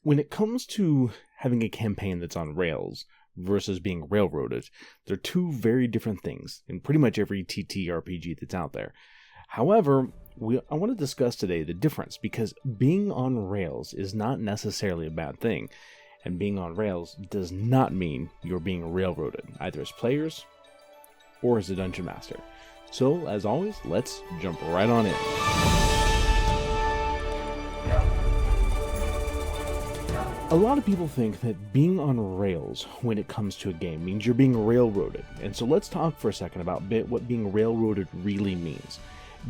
When it comes to having a campaign that's on rails versus being railroaded, they're two very different things in pretty much every TTRPG that's out there. However, I want to discuss today the difference, because being on rails is not necessarily a bad thing, and being on rails does not mean you're being railroaded, either as players or as a dungeon master. So, as always, let's jump right on in. A lot of people think that being on rails when it comes to a game means you're being railroaded, and so let's talk for a second about what being railroaded really means.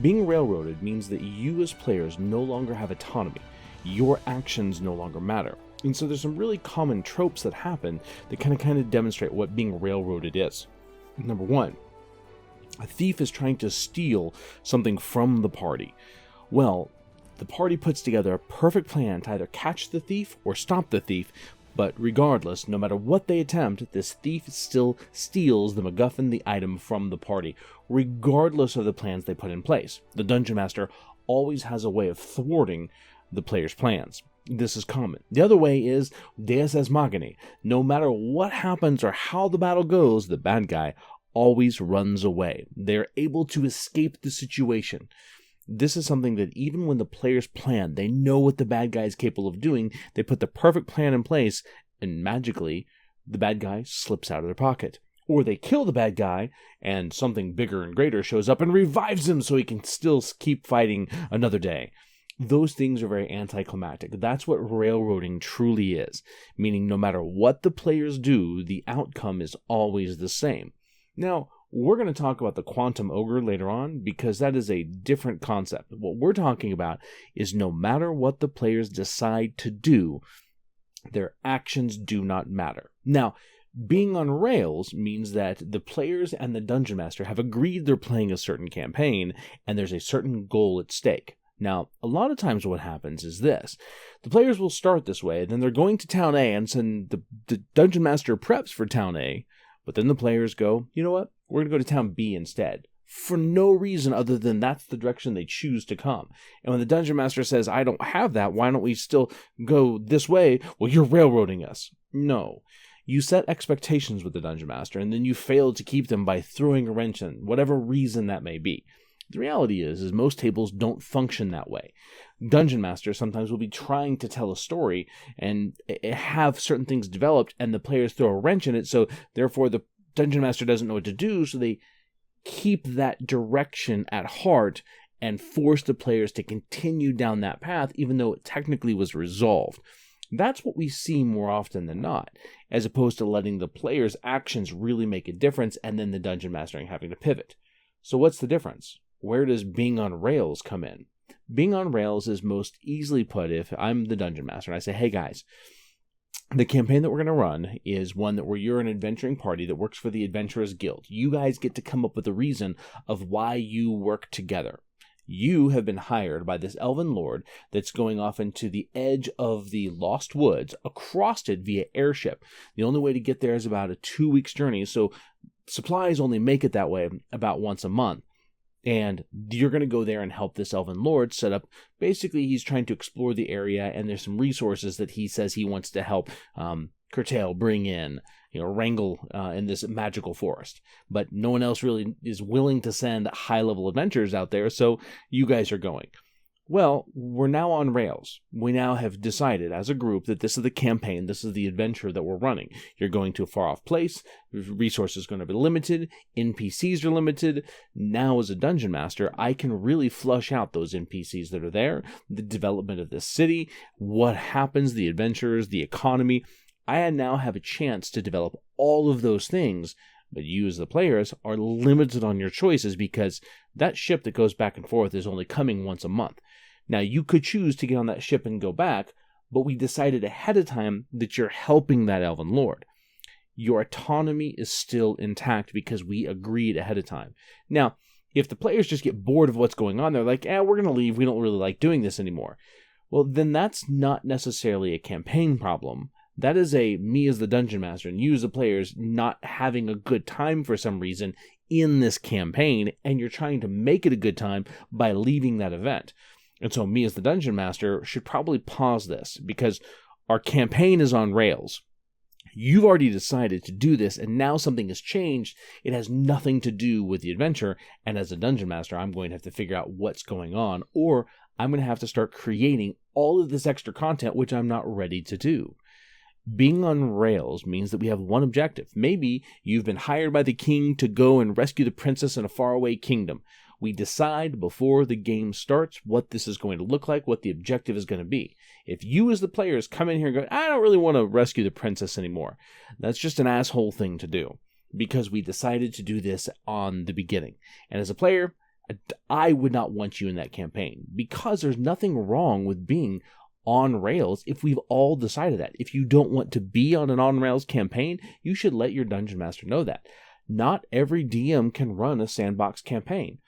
Being railroaded means that you as players no longer have autonomy. Your actions no longer matter. And so there's some really common tropes that happen that kind of demonstrate what being railroaded is. Number one, a thief is trying to steal something from the party. Well, the party puts together a perfect plan to either catch the thief or stop the thief, but regardless, no matter what they attempt, this thief still steals the MacGuffin, the item, from the party, regardless of the plans they put in place. The Dungeon Master always has a way of thwarting the player's plans. This is common. The other way is Deus Ex Machina. No matter what happens or how the battle goes, the bad guy always runs away. They're able to escape the situation. This is something that even when the players plan, they know what the bad guy is capable of doing. They put the perfect plan in place, and magically, the bad guy slips out of their pocket. Or they kill the bad guy, and something bigger and greater shows up and revives him so he can still keep fighting another day. Those things are very anticlimactic. That's what railroading truly is, meaning no matter what the players do, the outcome is always the same. Now, we're going to talk about the Quantum Ogre later on, because that is a different concept. What we're talking about is no matter what the players decide to do, their actions do not matter. Now, being on rails means that the players and the Dungeon Master have agreed they're playing a certain campaign, and there's a certain goal at stake. Now, a lot of times what happens is this. The players will start this way, then they're going to Town A, and then the Dungeon Master preps for Town A, but then the players go, you know what? We're going to go to Town B instead, for no reason other than that's the direction they choose to come. And when the Dungeon Master says, I don't have that, why don't we still go this way? Well, you're railroading us. No. You set expectations with the Dungeon Master, and then you fail to keep them by throwing a wrench in, whatever reason that may be. The reality is most tables don't function that way. Dungeon Masters sometimes will be trying to tell a story and have certain things developed, and the players throw a wrench in it, so therefore the Dungeon Master doesn't know what to do, so they keep that direction at heart and force the players to continue down that path, even though it technically was resolved. That's what we see more often than not, as opposed to letting the players' actions really make a difference and then the Dungeon Master having to pivot. So what's the difference? Where does being on rails come in? Being on rails is most easily put if I'm the Dungeon Master and I say, hey guys, the campaign that we're going to run is one where you're an adventuring party that works for the Adventurers Guild. You guys get to come up with a reason of why you work together. You have been hired by this elven lord that's going off into the edge of the Lost Woods, across it via airship. The only way to get there is about a 2-week journey, so supplies only make it that way about once a month. And you're going to go there and help this elven lord set up. Basically, he's trying to explore the area, and there's some resources that he says he wants to help curtail, bring in, wrangle in this magical forest. But no one else really is willing to send high-level adventurers out there, so you guys are going. Well, we're now on rails. We now have decided as a group that this is the campaign, this is the adventure that we're running. You're going to a far-off place, resources are going to be limited, NPCs are limited. Now as a Dungeon Master, I can really flush out those NPCs that are there, the development of this city, what happens, the adventurers, the economy. I now have a chance to develop all of those things, but you as the players are limited on your choices because that ship that goes back and forth is only coming once a month. Now, you could choose to get on that ship and go back, but we decided ahead of time that you're helping that elven lord. Your autonomy is still intact because we agreed ahead of time. Now, if the players just get bored of what's going on, they're like, we're going to leave, we don't really like doing this anymore. Well, then that's not necessarily a campaign problem. That is me as the Dungeon Master and you as the players not having a good time for some reason in this campaign, and you're trying to make it a good time by leaving that event. And so me as the Dungeon Master should probably pause this, because our campaign is on rails. You've already decided to do this, and now something has changed. It has nothing to do with the adventure, and as a dungeon master, I'm going to have to figure out what's going on, or I'm going to have to start creating all of this extra content, which I'm not ready to do. Being on rails means that we have one objective. Maybe you've been hired by the king to go and rescue the princess in a faraway kingdom. We decide before the game starts what this is going to look like, what the objective is going to be. If you as the players come in here and go, I don't really want to rescue the princess anymore, that's just an asshole thing to do because we decided to do this on the beginning. And as a player, I would not want you in that campaign because there's nothing wrong with being on rails if we've all decided that. If you don't want to be on an on rails campaign, you should let your dungeon master know that. Not every DM can run a sandbox campaign.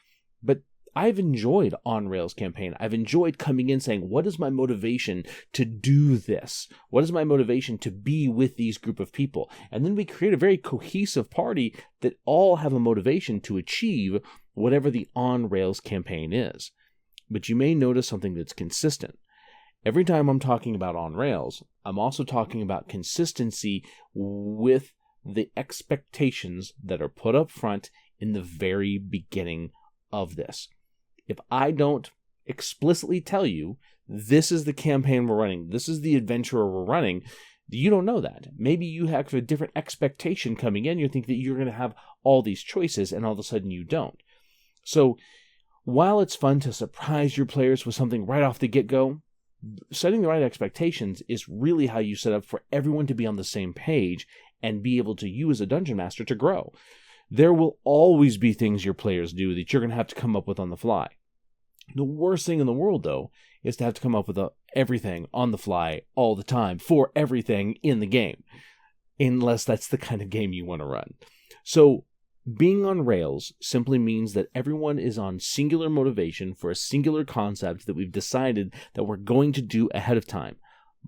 But I've enjoyed on-rails campaign. I've enjoyed coming in saying, what is my motivation to do this? What is my motivation to be with these group of people? And then we create a very cohesive party that all have a motivation to achieve whatever the on-rails campaign is. But you may notice something that's consistent. Every time I'm talking about on-rails, I'm also talking about consistency with the expectations that are put up front in the very beginning of this. If I don't explicitly tell you this is the campaign we're running, this is the adventure we're running, you don't know that. Maybe you have a different expectation coming in. You think that you're going to have all these choices and all of a sudden you don't. So while it's fun to surprise your players with something right off the get-go, setting the right expectations is really how you set up for everyone to be on the same page and be able to, you as a dungeon master, to grow. There will always be things your players do that you're going to have to come up with on the fly. The worst thing in the world, though, is to have to come up with everything on the fly all the time for everything in the game, unless that's the kind of game you want to run. So being on rails simply means that everyone is on singular motivation for a singular concept that we've decided that we're going to do ahead of time.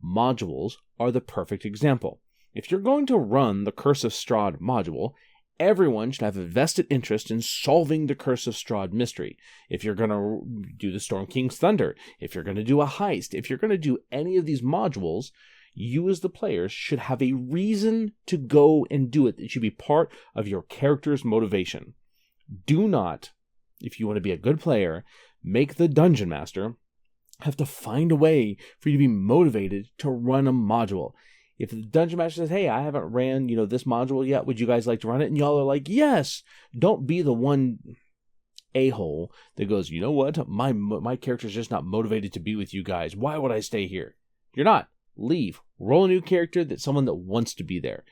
Modules are the perfect example. If you're going to run the Curse of Strahd module, everyone should have a vested interest in solving the Curse of Strahd mystery. If you're going to do the Storm King's Thunder, if you're going to do a heist, if you're going to do any of these modules, you as the players should have a reason to go and do it. It should be part of your character's motivation. Do not, if you want to be a good player, make the dungeon master have to find a way for you to be motivated to run a module. If the dungeon master says, hey, I haven't ran, this module yet, would you guys like to run it? And y'all are like, yes. Don't be the one a-hole that goes, you know what? My character's just not motivated to be with you guys. Why would I stay here? You're not. Leave. Roll a new character that's someone that wants to be there.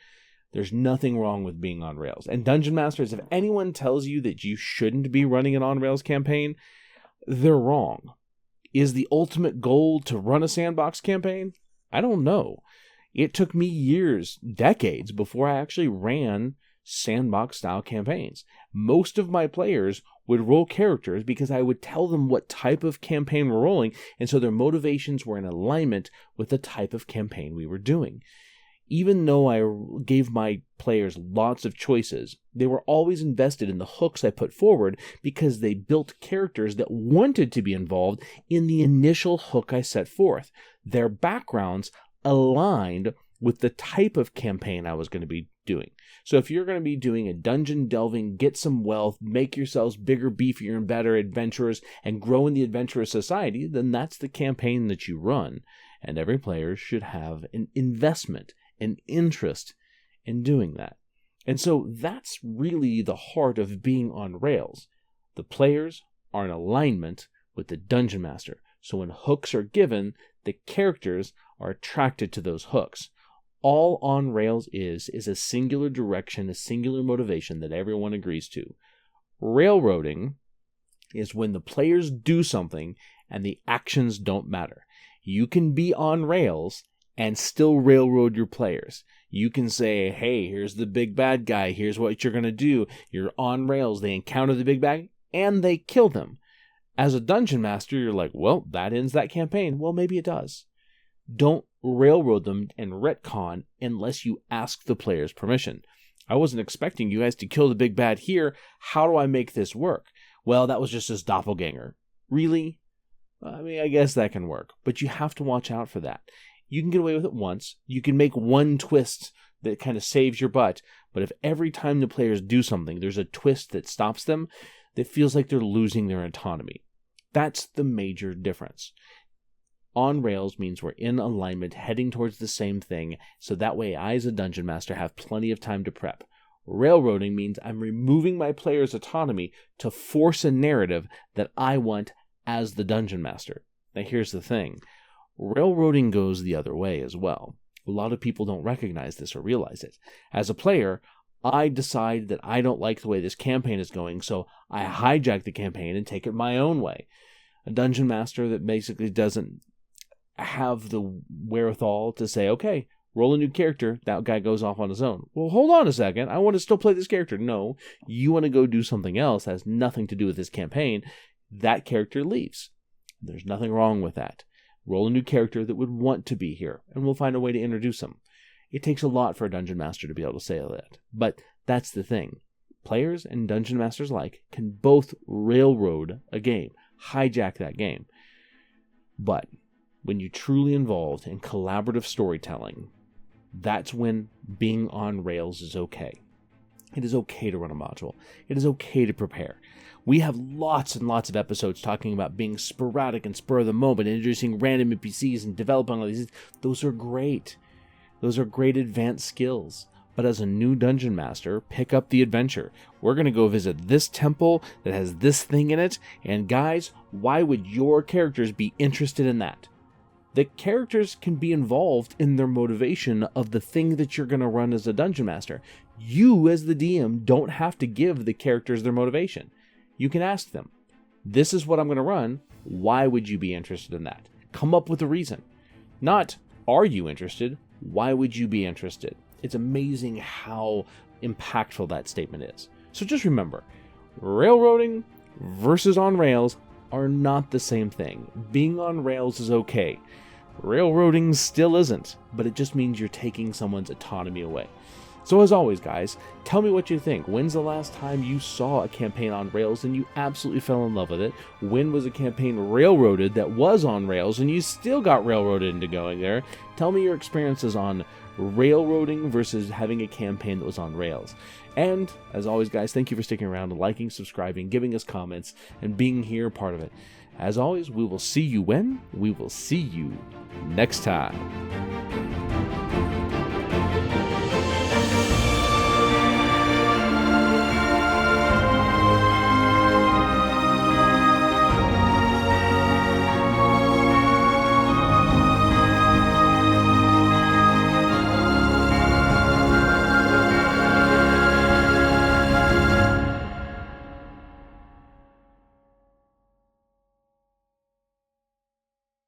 There's nothing wrong with being on rails. And dungeon masters, if anyone tells you that you shouldn't be running an on rails campaign, they're wrong. Is the ultimate goal to run a sandbox campaign? I don't know. It took me years, decades, before I actually ran sandbox-style campaigns. Most of my players would roll characters because I would tell them what type of campaign we're rolling, and so their motivations were in alignment with the type of campaign we were doing. Even though I gave my players lots of choices, they were always invested in the hooks I put forward because they built characters that wanted to be involved in the initial hook I set forth. Their backgrounds aligned with the type of campaign I was going to be doing. So if you're going to be doing a dungeon delving, get some wealth, make yourselves bigger, beefier, and better adventurers, and grow in the adventurous society, then that's the campaign that you run. And every player should have an investment, an interest in doing that. And so that's really the heart of being on rails. The players are in alignment with the dungeon master. So when hooks are given, the characters are attracted to those hooks. All on rails is a singular direction, a singular motivation that everyone agrees to. Railroading is when the players do something and the actions don't matter. You can be on rails and still railroad your players. You can say, hey, here's the big bad guy, here's what you're going to do. You're on rails, they encounter the big bad, and they kill them. As a dungeon master, you're like, well, that ends that campaign. Well, maybe it does. Don't railroad them and retcon unless you ask the player's permission. I wasn't expecting you guys to kill the big bad here. How do I make this work? Well, that was just his doppelganger. Really? I mean, I guess that can work, but you have to watch out for that. you can get away with it once. You can make one twist that kind of saves your butt. But if every time the players do something, there's a twist that stops them, that feels like they're losing their autonomy. That's the major difference. On rails means we're in alignment, heading towards the same thing, so that way I as a dungeon master have plenty of time to prep. Railroading means I'm removing my player's autonomy to force a narrative that I want as the dungeon master. Now here's the thing. Railroading goes the other way as well. A lot of people don't recognize this or realize it. As a player, I decide that I don't like the way this campaign is going, so I hijack the campaign and take it my own way. A dungeon master that basically doesn't have the wherewithal to say, okay, roll a new character, that guy goes off on his own. Well, hold on a second, I want to still play this character. No, you want to go do something else that has nothing to do with this campaign. That character leaves. There's nothing wrong with that. Roll a new character that would want to be here, and we'll find a way to introduce them. It takes a lot for a dungeon master to be able to say that, but that's the thing. Players and dungeon masters alike can both railroad a game, hijack that game. But when you're truly involved in collaborative storytelling, that's when being on rails is okay. It is okay to run a module. It is okay to prepare. We have lots and lots of episodes talking about being sporadic and spur of the moment, introducing random NPCs and developing all these. Those are great. Those are great advanced skills. But as a new dungeon master, pick up the adventure. We're going to go visit this temple that has this thing in it. And guys, why would your characters be interested in that? The characters can be involved in their motivation of the thing that you're going to run as a dungeon master. You, as the DM, don't have to give the characters their motivation. You can ask them, this is what I'm going to run. Why would you be interested in that? Come up with a reason. Not, are you interested? Why would you be interested? It's amazing how impactful that statement is. So just remember, railroading versus on rails are not the same thing. Being on rails is okay. Railroading still isn't, but it just means you're taking someone's autonomy away. So as always, guys, tell me what you think. When's the last time you saw a campaign on rails and you absolutely fell in love with it? When was a campaign railroaded that was on rails and you still got railroaded into going there? Tell me your experiences on railroading versus having a campaign that was on rails. And as always, guys, thank you for sticking around, liking, subscribing, giving us comments, and being here part of it. As always, we will see you when we will see you next time.